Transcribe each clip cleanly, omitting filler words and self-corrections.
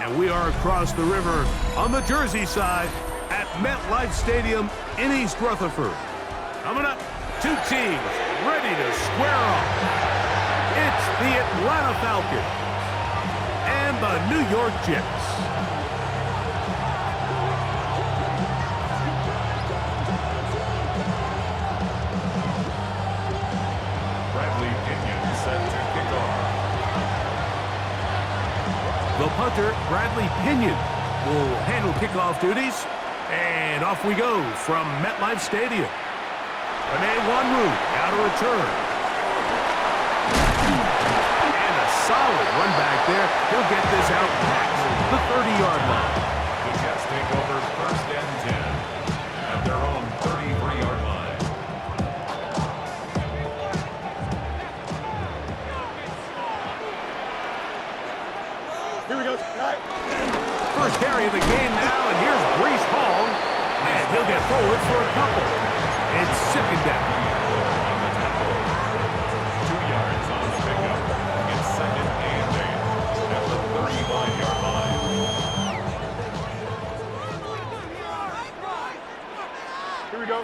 And we are across the river on the Jersey side at MetLife Stadium in East Rutherford. Coming up, two teams ready to square off. It's the Atlanta Falcons and the New York Jets. The punter, Bradley Pinion, will handle kickoff duties. And off we go from MetLife Stadium. Rene Wanru out of return. And a solid run back there. He'll get this out past the 30-yard line. The Jets take over first and 10 at their own 33-yard line. Here we go. First carry of the game now, and here's Breece Hall. And he'll get forward for a couple. It's second down. 2 yards on the pickup. It's second and 8 at the 35-yard line. Here we go.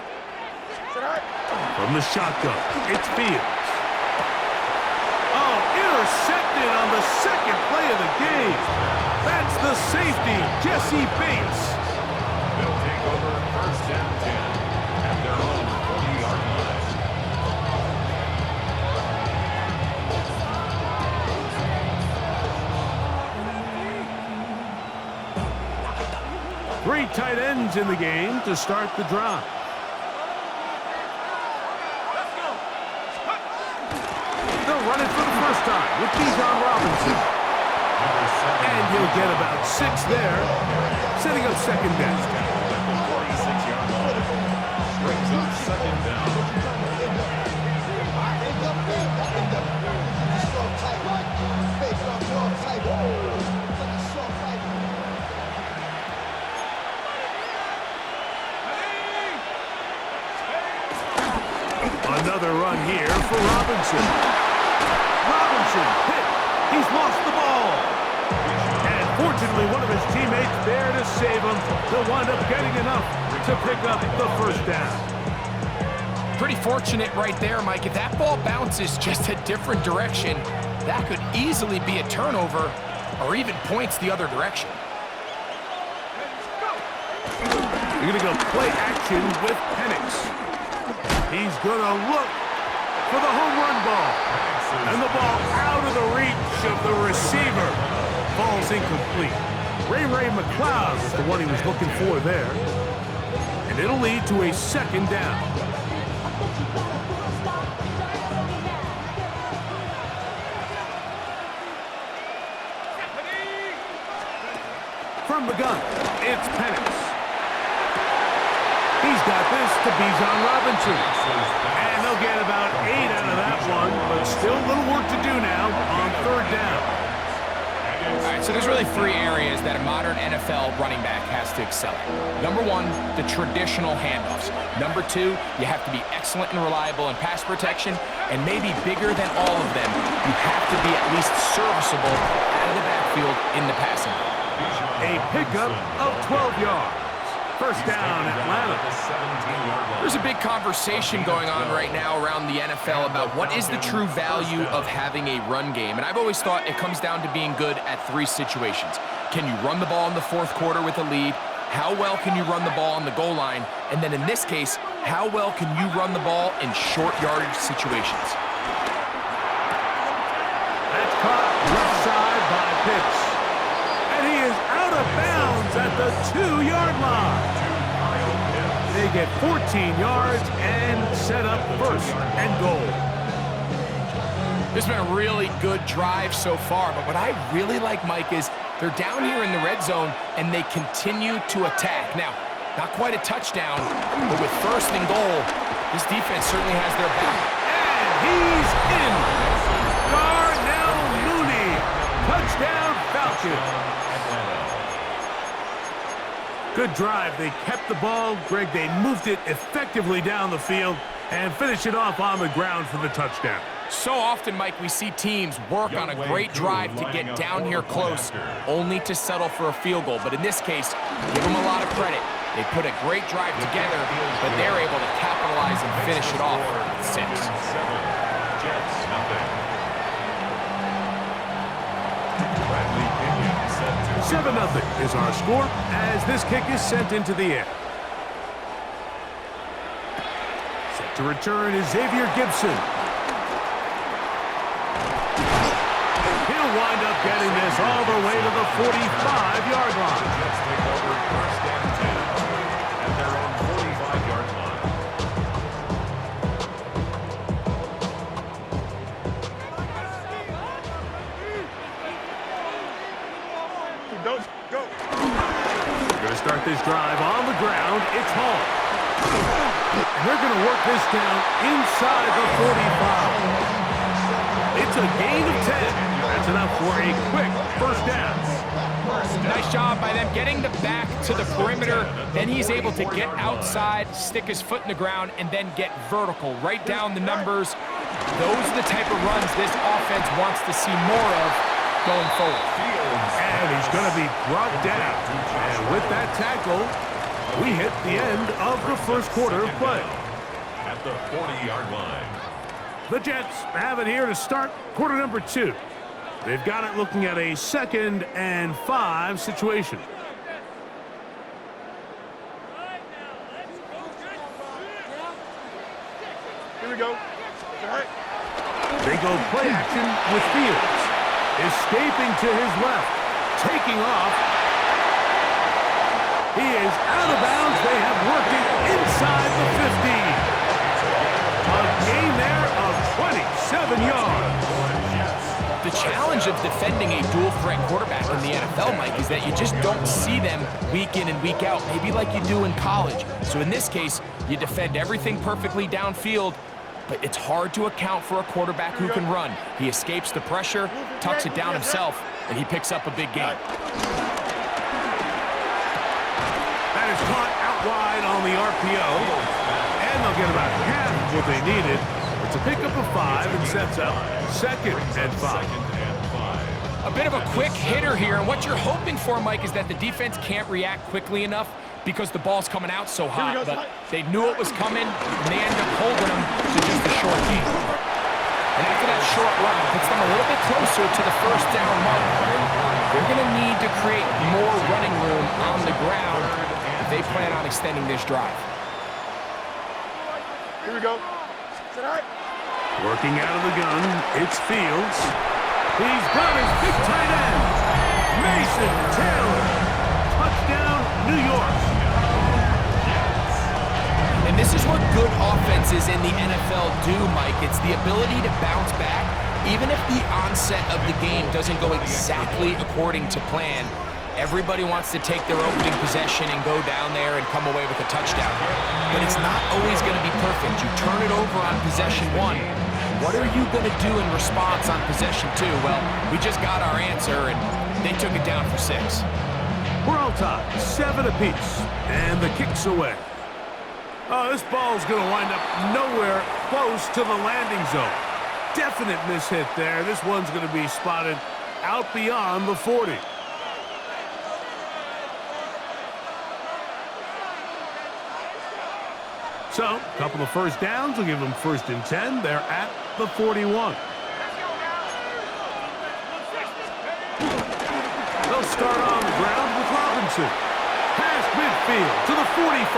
From the shotgun, it's Fields. Oh, intercepted on the second play of the game. That's the safety, Jesse Bates. They'll take over first and 10 at their own 40-yard line. Three tight ends in the game to start the drive. They'll run it for the first time with Bijan Robinson. And he'll get about 6 there, setting up second down. 46-yard line. Brings up second down. Another run here for Robinson. Robinson hit. He's lost the ball. And fortunately, one of his teammates there to save him. He'll wind up getting enough to pick up the first down. Pretty fortunate right there, Mike. If that ball bounces just a different direction, that could easily be a turnover or even points the other direction. You're going to go play action with Penix. He's going to look for the home run ball. And the ball out of the reach of the receiver. Falls incomplete. Ray McLeod is the one he was looking for there. And it'll lead to a second down. From the gun, it's Penix. He's got this to Bijan Robinson. And they'll get about 8 out of that one, but still a little work to do now on third down. All right, so there's really 3 areas that a modern NFL running back has to excel at. Number 1, the traditional handoffs. Number 2, you have to be excellent and reliable in pass protection. And maybe bigger than all of them, you have to be at least serviceable out of the backfield in the passing game. A pickup of 12 yards. First down, Atlanta. There's a big conversation going on right now around the NFL about what is the true value of having a run game. And I've always thought it comes down to being good at 3 situations. Can you run the ball in the 4th quarter with a lead? How well can you run the ball on the goal line? And then in this case, how well can you run the ball in short yardage situations? That's caught left side by Pitts. And he is out of bounds at the 2-yard line. They get 14 yards and set up first and goal. This has been a really good drive so far, but what I really like, Mike, is they're down here in the red zone and they continue to attack. Now, not quite a touchdown, but with first and goal, this defense certainly has their back. And he's in. Darnell Mooney. Touchdown, Falcons. Good drive. They kept the ball. Greg, they moved it effectively down the field and finished it off on the ground for the touchdown. So often, Mike, we see teams work on a great drive to get down here close, only to settle for a field goal. But in this case, give them a lot of credit. They put a great drive together, but they're able to capitalize and finish it off with 6. 7-0 is our score as this kick is sent into the air. Set to return is Xavier Gibson. He'll wind up getting this all the way to the 45-yard line. Jets take over 1st and 10 at their own 45-yard line. Go. We're going to start this drive on the ground. It's Hall. And they're going to work this down inside the 45. It's a gain of 10. That's enough for a quick first down. Nice job by them getting the back to the perimeter. Then he's able to get outside, stick his foot in the ground, and then get vertical. Right down the numbers. Those are the type of runs this offense wants to see more of going forward. And he's going to be brought down. And with that tackle, we hit the end of the first quarter of play. At the 40-yard line. The Jets have it here to start quarter number 2. They've got it looking at a 2nd and 5 situation. Here we go. All right. They go play action with Fields. Escaping to his left. Taking off. He is out of bounds. They have worked it inside the 15. A gain there of 27 yards. The challenge of defending a dual-threat quarterback in the NFL, Mike, is that you just don't see them week in and week out, maybe like you do in college. So in this case, you defend everything perfectly downfield, but it's hard to account for a quarterback who can run. He escapes the pressure, tucks it down himself, and he picks up a big gain. That is caught out wide on the RPO, and they'll get about half what they needed. It's a pickup of 5 and sets up 2nd and 5. A bit of a quick hitter here, and what you're hoping for, Mike, is that the defense can't react quickly enough because the ball's coming out so hot. But they knew it was coming, and they ended up holding them to just a short gain. And after that short run, it puts them a little bit closer to the first down mark. They're going to need to create more running room on the ground if they plan on extending this drive. Here we go. Is that all right? Working out of the gun, it's Fields. He's got his big tight end, Mason Taylor. Touchdown, New York. And this is what good offenses in the NFL do, Mike. It's the ability to bounce back, even if the onset of the game doesn't go exactly according to plan. Everybody wants to take their opening possession and go down there and come away with a touchdown. But it's not always going to be perfect. You turn it over on possession 1. What are you going to do in response on possession 2? Well, we just got our answer, and they took it down for 6. We're all tied, 7 apiece, and the kick's away. Oh, this ball's going to wind up nowhere close to the landing zone. Definite mishit there. This one's going to be spotted out beyond the 40. So, a couple of first downs will give them 1st and 10. They're at the 41. They'll start on the ground with Robinson. Past midfield to the 45.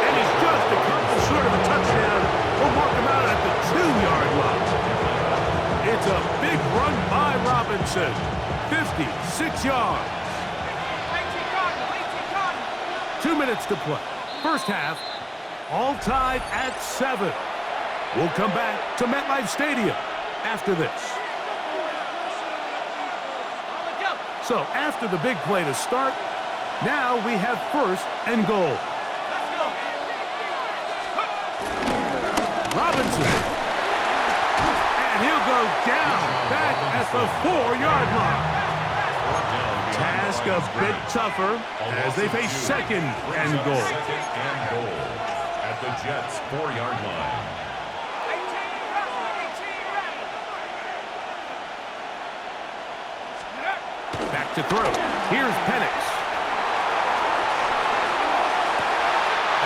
And he's just a couple short of a touchdown. We'll mark him out at the 2-yard line. It's a big run by Robinson. 56 yards. 2 minutes to play. First half, all tied at 7. We'll come back to MetLife Stadium after this. So after the big play to start, now we have 1st and goal. Robinson. And he'll go down back at the 4-yard line. Task a bit tougher as they face second and goal. Second and goal at the Jets' 4-yard line. Back to throw. Here's Penix.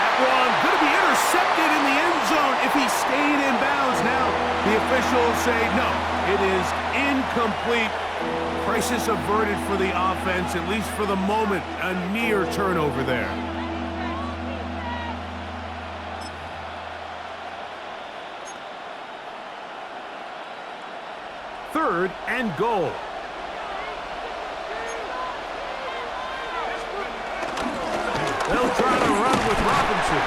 That one going to be intercepted in the end zone if he stayed in bounds. Now the officials say no, it is incomplete. Crisis averted for the offense, at least for the moment. A near turnover there. Third and goal. They'll try to run with Robinson.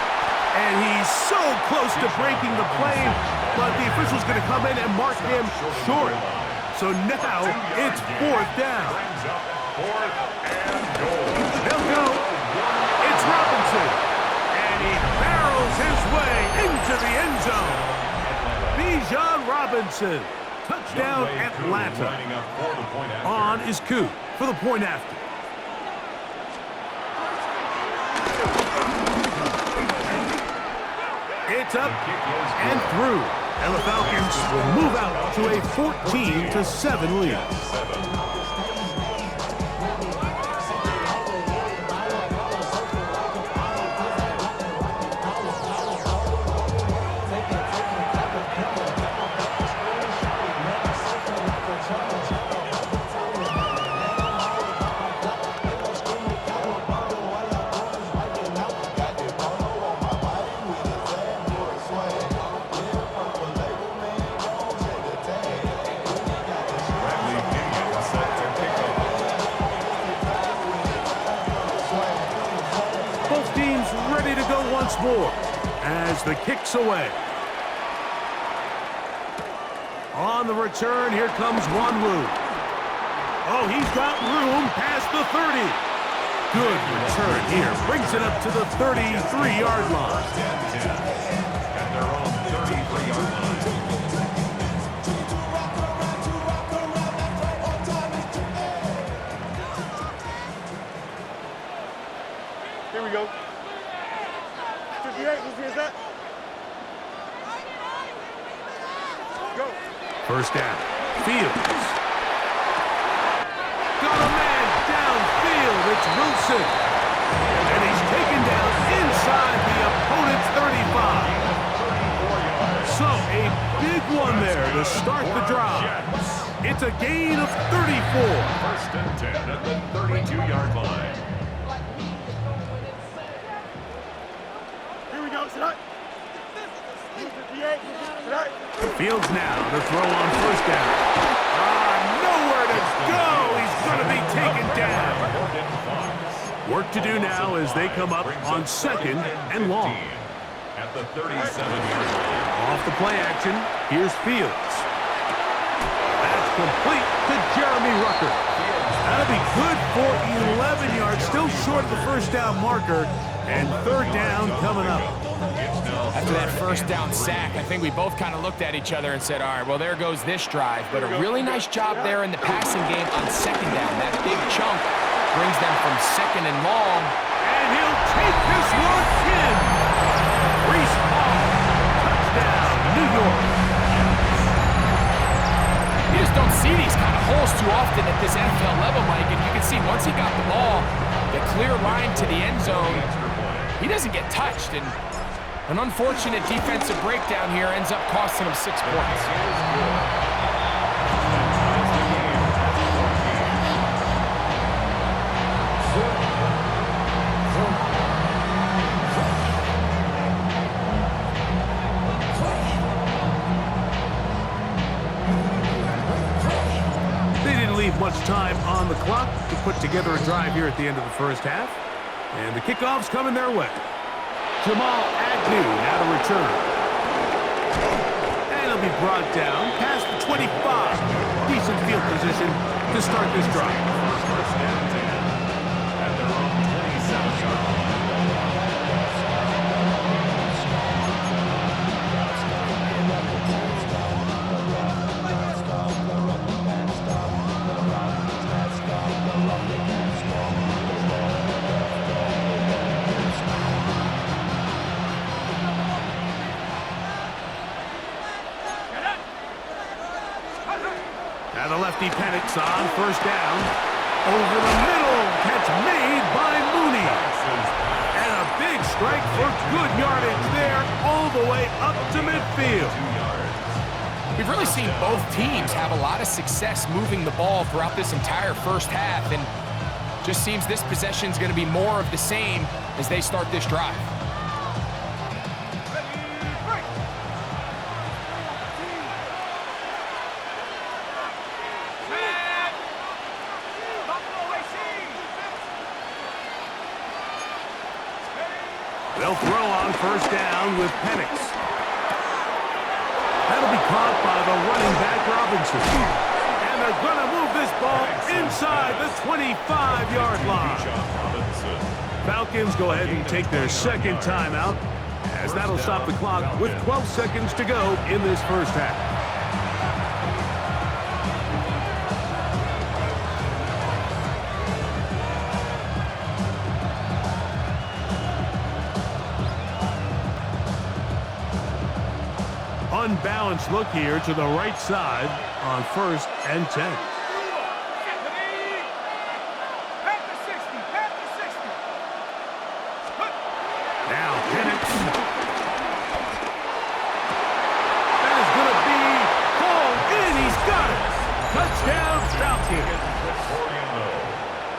And he's so close to breaking the plane, but the official's going to come in and mark him short. So now it's fourth down. They'll go. It's Robinson. And he barrels his way into the end zone. Bijan Robinson. Touchdown Atlanta. On is Coop for the point after. It's up and through. And the Falcons will move out to a 14-7 lead. Ready to go once more as the kick's away. On the return, here comes Wanwu. Oh, he's got room past the 30. Good return here. Brings it up to the 33-yard line. At their own 33-yard line. Here we go. 58, who's that? Go. First down. Fields. Got a man downfield. It's Wilson. And he's taken down inside the opponent's 35. So a big one there to start the drive. It's a gain of 34. First and 10 at the 32-yard line. Fields now to throw on first down. Nowhere to go. He's going to be taken down. Work to do now as they come up on second and long. At the 37-yard line. Off the play action, here's Fields. That's complete to Jeremy Rucker. That'll be good for 11 yards. Still short of the first down marker. And third down coming up. After that first down sack, I think we both kind of looked at each other and said, all right, well, there goes this drive. But a really nice job there in the passing game on second down. That big chunk brings them from second and long. And he'll take this one in. Reese Hall, touchdown, New York. You just don't see these kind of holes too often at this NFL level, Mike. And you can see once he got the ball, the clear line to the end zone, he doesn't get touched. And an unfortunate defensive breakdown here ends up costing him 6 points. They didn't leave much time on the clock to put together a drive here at the end of the first half. And the kickoff's coming their way. Jamal Agnew now to return. And he'll be brought down past the 25. Decent field position to start this drive. First and 10 at their own 27-yard line. Now the lefty Penix on first down. Over the middle. Catch made by Mooney. And a big strike for good yardage there all the way up to midfield. We've really seen both teams have a lot of success moving the ball throughout this entire first half, and just seems this possession is going to be more of the same as they start this drive. They'll throw on first down with Penix. That'll be caught by the running back Robinson. And they're going to move this ball inside the 25-yard line. Falcons go ahead and take their second timeout, as that'll stop the clock with 12 seconds to go in this first half. Unbalanced look here to the right side on 1st and 10. Now Penix. That is going to be called in. He's got it. Touchdown Falcons.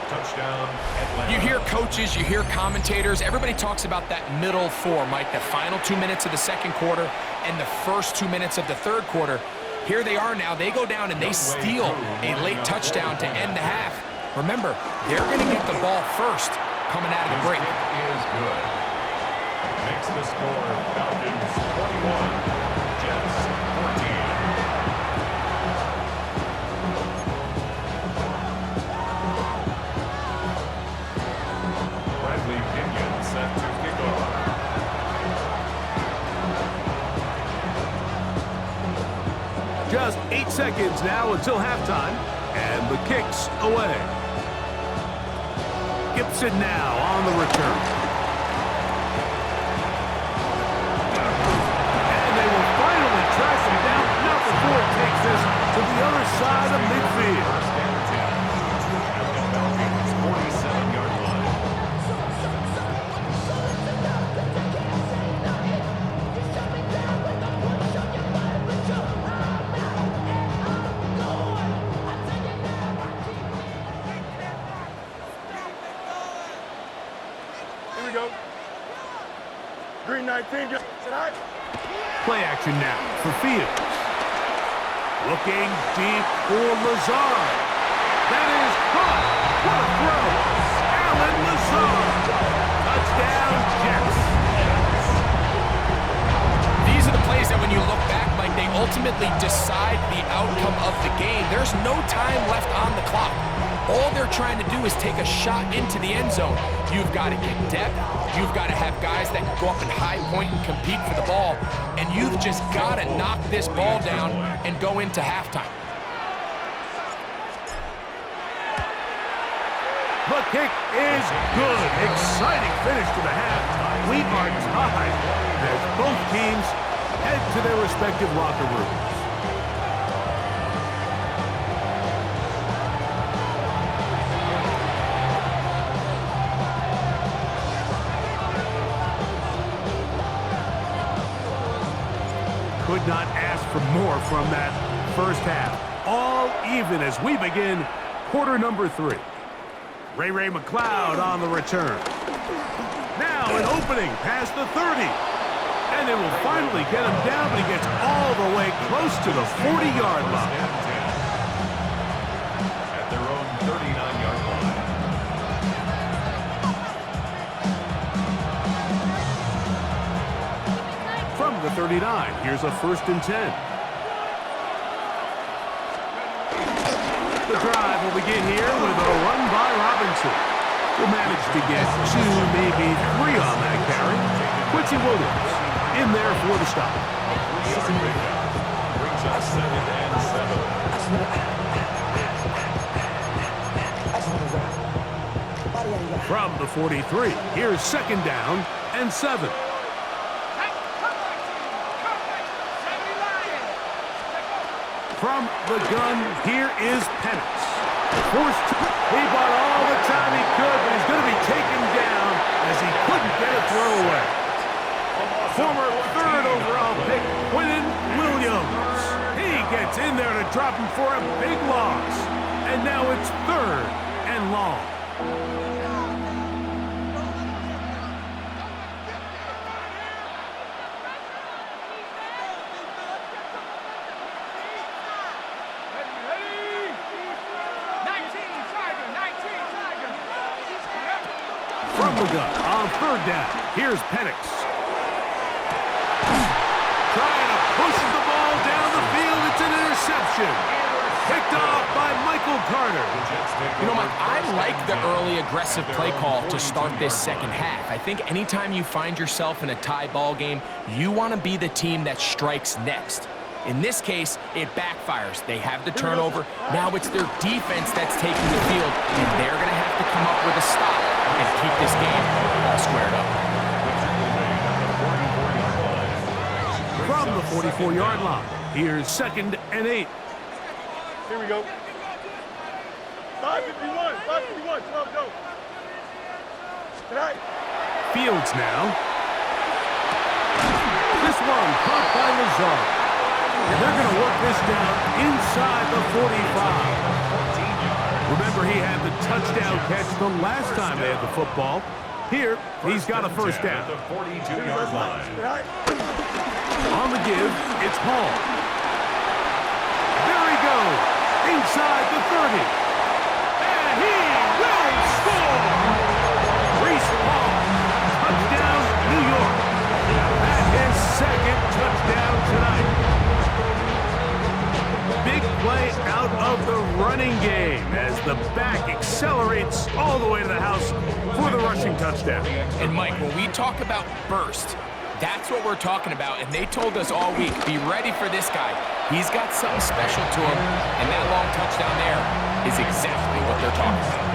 Touchdown Atlanta. You hear coaches, you hear commentators, everybody talks about that middle four, Mike, the final 2 minutes of the second quarter and the first 2 minutes of the third quarter. Here they are now. They go down and they steal a late touchdown to end the half. Remember, they're going to get the ball first coming out of the break. Is good. Makes the score Falcons 21, Jets 14. Bradley Pinion set to kick off. Just 8 seconds now until halftime, and the kick's away. Gibson now on the return. And they will finally track him down, not before it takes this to the other side of midfield. First and 10 at the Falcons 47-yard line. Here we go. Green 19. Just sit high. Play action now for Fields. Looking deep for Lazard. That is caught. What a throw. Allen Lazard. Touchdown, Jets. These are the plays that when you look back, Mike, they ultimately decide the outcome of the game. There's no time left on the clock. All they're trying to do is take a shot into the end zone. You've got to get depth. You've got to have guys that can go up and high point and compete for the ball. And you've just got to knock this ball down and go into halftime. The kick is good. Exciting finish to the half. We are tied as both teams head to their respective locker rooms. Could not ask for more from that first half. All even as we begin quarter number 3. Ray McLeod on the return. Now an opening past the 30. And they will finally get him down, but he gets all the way close to the 40-yard line. At their own 39-yard line. From the 39, here's a 1st and 10. The drive will begin here with a run by Robinson. Will manage to get 2, maybe 3 on that carry. Quincy Williams in there for the stop. Brings us 2nd and 7. From the 43, here's 2nd down and 7. From the gun, here is Penix. He bought all the time he could, but he's going to be taken down as he couldn't get a throw away. Former third overall pick, Quinnen Williams. He gets in there to drop him for a big loss. And now it's 3rd and long. From the gun on 3rd down, here's Penix. Trying to push the ball down the field. It's an interception. Picked off by Michael Carter. You know, Mike, I like the early aggressive play call to start this second half. I think anytime you find yourself in a tie ball game, you want to be the team that strikes next. In this case, it backfires. They have the turnover. Now it's their defense that's taking the field, and they're going to have to come up with a stop and keep this game all squared up. From the 44-yard line, here's 2nd and 8. Here we go. 551, 551, 12, go. Tonight. Fields now. This one caught by Lazard. And they're going to work this down inside the 45. Remember, he had the touchdown catch the last time they had the football. Here, he's got a first down. The 42-yard line. On the give, it's Hall. There he goes, inside the 30. And he will score! Reese Hall, touchdown, New York. That's his 2nd touchdown tonight. Big play out of the running game as the back accelerates all the way to the house for the rushing touchdown. And Mike, when we talk about burst, that's what we're talking about, and they told us all week, be ready for this guy. He's got something special to him, and that long touchdown there is exactly what they're talking about.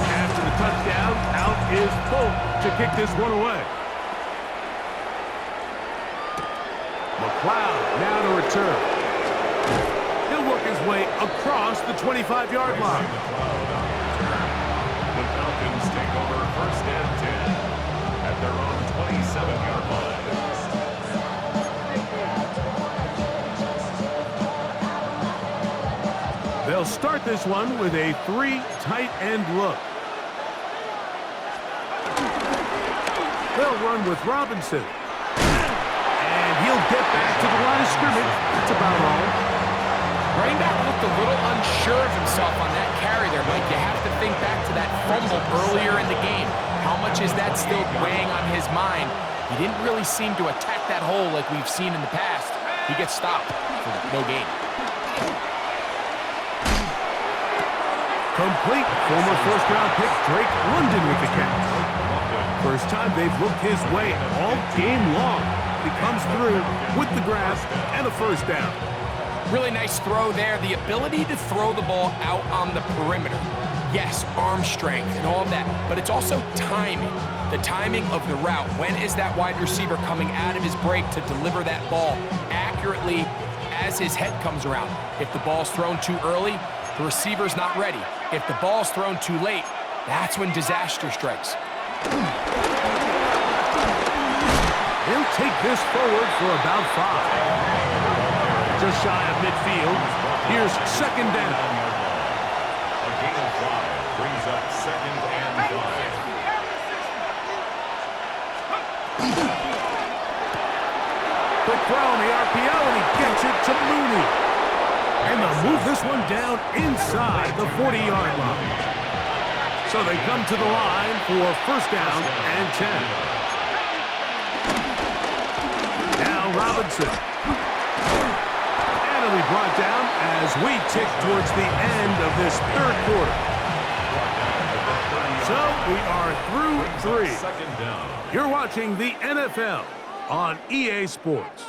After the touchdown, out is Folk to kick this one away. McLeod now to return. He'll work his way across the 25-yard line. The Falcons take over 1st and 10 at their own 27-yard line. They'll start this one with a 3 tight end look. They'll run with Robinson. And he'll get back to the line of scrimmage. That's about all. Running back looked a little unsure of himself on that carry there, Mike. You have to think back to that fumble earlier in the game. How much is that still weighing on his mind? He didn't really seem to attack that hole like we've seen in the past. He gets stopped for no gain. Complete. Former 1st-round pick Drake London with the catch. First time they've looked his way all game long. He comes through with the grab and a first down. Really nice throw there. The ability to throw the ball out on the perimeter. Yes, arm strength and all of that, but it's also timing. The timing of the route. When is that wide receiver coming out of his break to deliver that ball accurately as his head comes around? If the ball's thrown too early, the receiver's not ready. If the ball's thrown too late, that's when disaster strikes. He'll take this forward for about 5. Just shy of midfield. Here's 2nd down. A gain of 5 brings up 2nd and 5. Quick throw on the RPO, and he gets it to Mooney. And they'll move this one down inside the 40-yard line. So they come to the line for 1st down and 10. Now Robinson. And he'll be brought down as we tick towards the end of this 3rd quarter. So we are through 3. 2nd down. You're watching the NFL on EA Sports.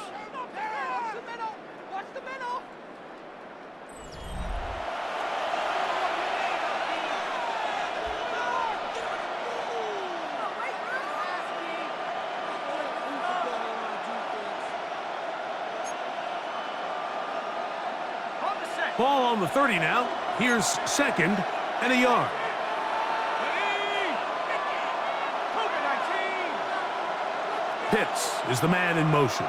Ball on the 30 now. Here's second and a yard. Pitts is the man in motion. A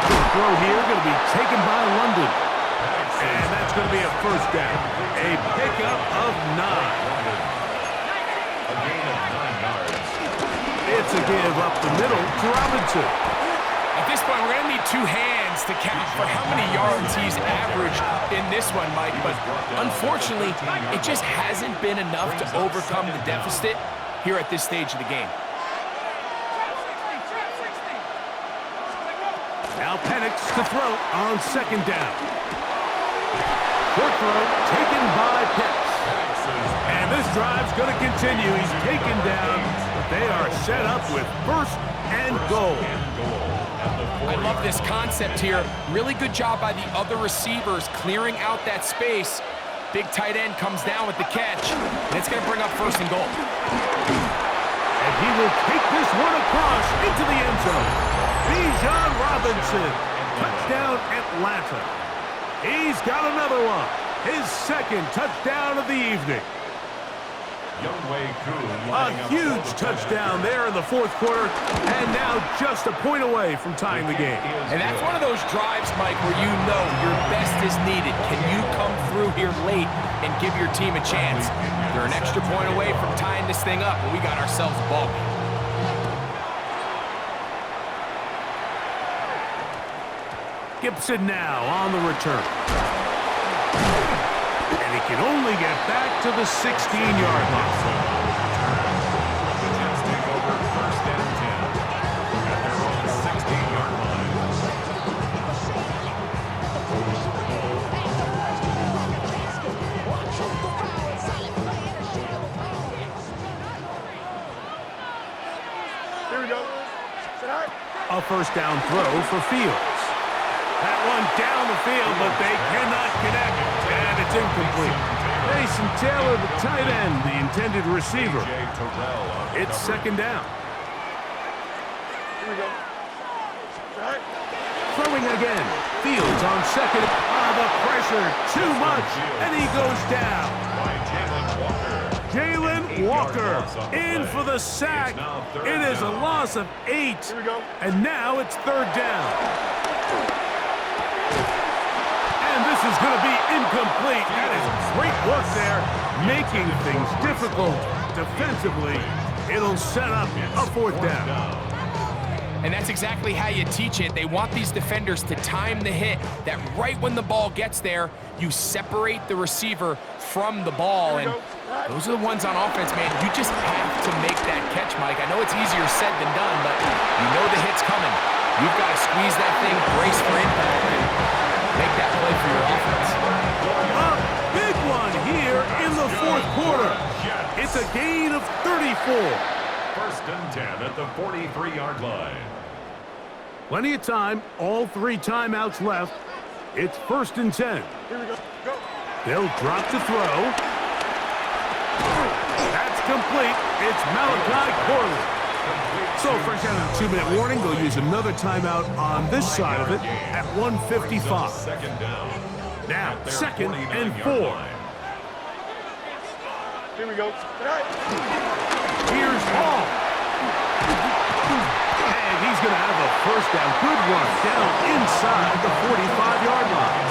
good throw here, going to be taken by London. And that's going to be a first down. A pickup of 9. A gain of 9 yards. It's a give up the middle to Robinson. At this point, we're going to need 2 hands to count for how many yards he's averaged in this one, Mike. But unfortunately, it just hasn't been enough to overcome the deficit here at this stage of the game. Now Penix to throw on second down. Short throw taken by Pitts. And this drive's going to continue. He's taken down, but they are set up with first and goal. I love this concept here. Really good job by the other receivers clearing out that space. Big tight end comes down with the catch, and it's going to bring up first and goal. And he will take this one across into the end zone. Bijan Robinson, touchdown Atlanta. He's got another one. His second touchdown of the evening. A huge touchdown there in the fourth quarter, and now just a point away from tying the game. And that's one of those drives, Mike, where you know your best is needed. Can you come through here late and give your team a chance? They're an extra point away from tying this thing up, and we got ourselves a ball game. Gibson now on the return. And he can only get back to the 16-yard line. The Jets take over first and 10 at their own 16-yard line. Here we go. A first down throw for Fields. That one down the field, but they cannot connect, and it's incomplete. Mason Taylor, the tight end, the intended receiver. It's second down. Here we go. Throwing again. Fields on second. The pressure, too much, and he goes down. Jalen Walker in for the sack. It is a loss of 8, and now it's third down. And this is going to be incomplete. That is great work there, making things difficult defensively. It'll set up a fourth down. And that's exactly how you teach it. They want these defenders to time the hit, that right when the ball gets there, you separate the receiver from the ball. And those are the ones on offense, man. You just have to make that catch, Mike. I know it's easier said than done, but you know the hit's coming. You've got to squeeze that thing, brace for impact, and make that play for your offense. A big one here in the fourth quarter. It's a gain of 34. First and 10 at the 43-yard line. Plenty of time, all 3 timeouts left. It's first and 10. Here we go. Go. They'll drop to throw. That's complete. It's Malachi Corley. So, fresh out of the 2-minute warning, they'll use another timeout on this side of it at 1:55. Second down. Now, second and 4. Here we go. Here's Hall. And he's going to have a first down. Good run down inside the 45-yard line.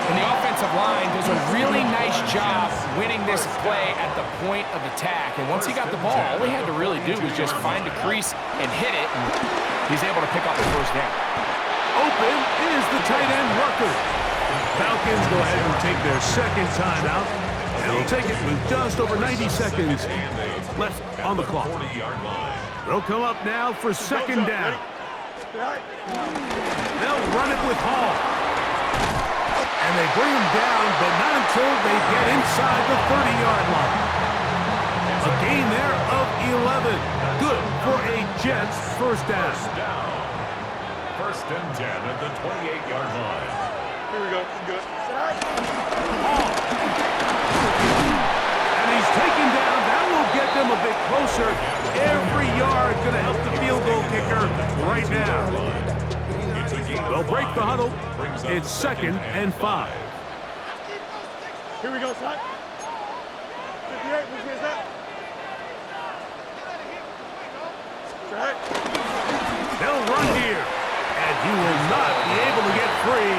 And the offensive line does a really nice job winning this play at the point of attack. And once he got the ball, all he had to really do was just find a crease and hit it, and he's able to pick up the first down. Open is the tight end Rucker. Falcons go ahead and take their second timeout. And they'll take it with just over 90 seconds left on the clock. They'll come up now for second down. They'll run it with Hall. And they bring him down, but not until they get inside the 30-yard line. A gain there of 11. Good for a Jets first down. First and 10 at the 28-yard line. Here we go. Good. Hall. And he's taken down. That will get them a bit closer. Every yard going to help the field goal kicker right now. They'll It's 2nd and 5. Here we go, son. 58, which is that? Right. They'll run here, and he will not be able to get free,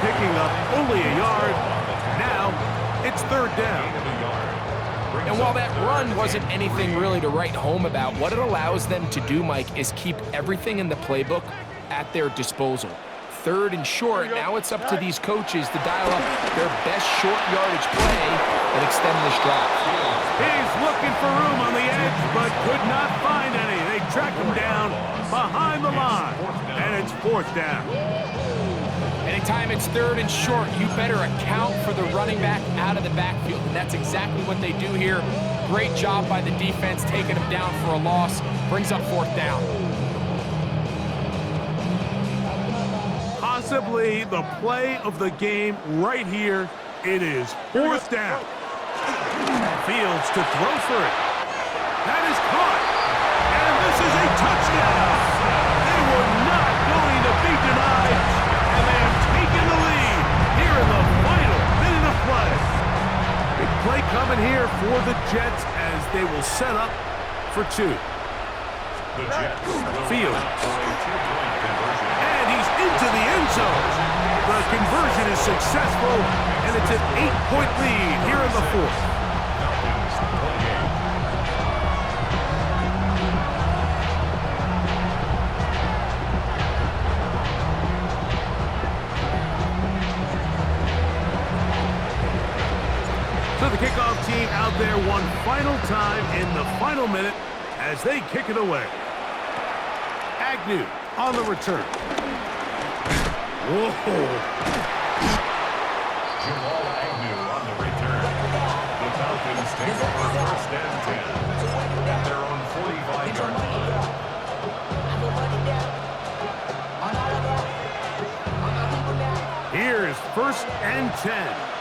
picking up only a yard. Now, it's 3rd down. And while that run wasn't anything really to write home about, what it allows them to do, Mike, is keep everything in the playbook at their disposal. 3rd and short, now it's up to these coaches to dial up their best short yardage play and extend this drive. He's looking for room on the edge, but could not find any. They track him down behind the line, and it's 4th down. Anytime it's 3rd and short, you better account for the running back out of the backfield, and that's exactly what they do here. Great job by the defense taking him down for a loss. Brings up 4th down. Possibly the play of the game right here. It is 4th down. Fields to throw for it. That is caught. And this is a touchdown. They were not going to be denied. And they have taken the lead here in the final minute of play. Big play coming here for the Jets as they will set up for 2. The Jets Fields. conversion. He's into the end zone. The conversion is successful, and it's an 8-point lead here in the 4th. Falcons play game. So the kickoff team out there one final time in the final minute as they kick it away. Agnew on the return. Whoa. Jamal Agnew on the return. The Falcons take over 1st and 10 at their own 45-yard line. Here's 1st and 10.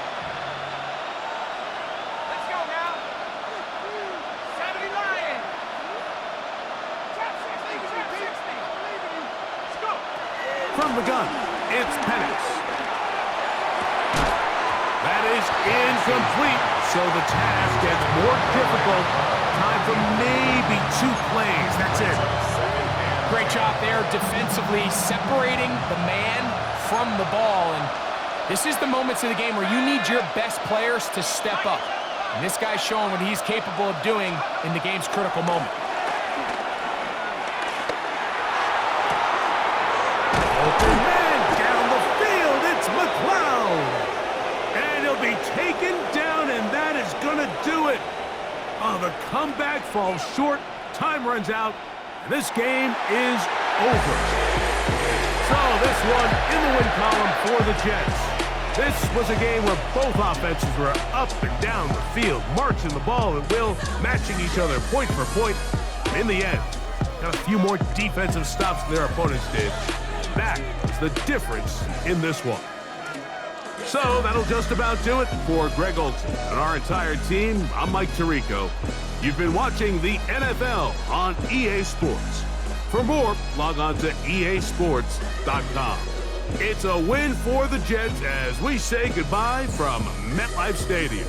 From the gun, it's Penix. That is incomplete, so the task gets more difficult. Time for maybe 2 plays. That's it. Great job there defensively, separating the man from the ball. And this is the moments of the game where you need your best players to step up. And this guy's showing what he's capable of doing in the game's critical moment. Open man down the field. It's McLeod. And he'll be taken down, and that is going to do it. Oh, the comeback falls short. Time runs out. And this game is over. So this one in the win column for the Jets. This was a game where both offenses were up and down the field, marching the ball at will, matching each other point for point. In the end, got a few more defensive stops than their opponents did. That is the difference in this one. So that'll just about do it for Greg Olson and our entire team. I'm Mike Tirico. You've been watching the NFL on EA Sports. For more, log on to easports.com. It's a win for the Jets as we say goodbye from MetLife Stadium.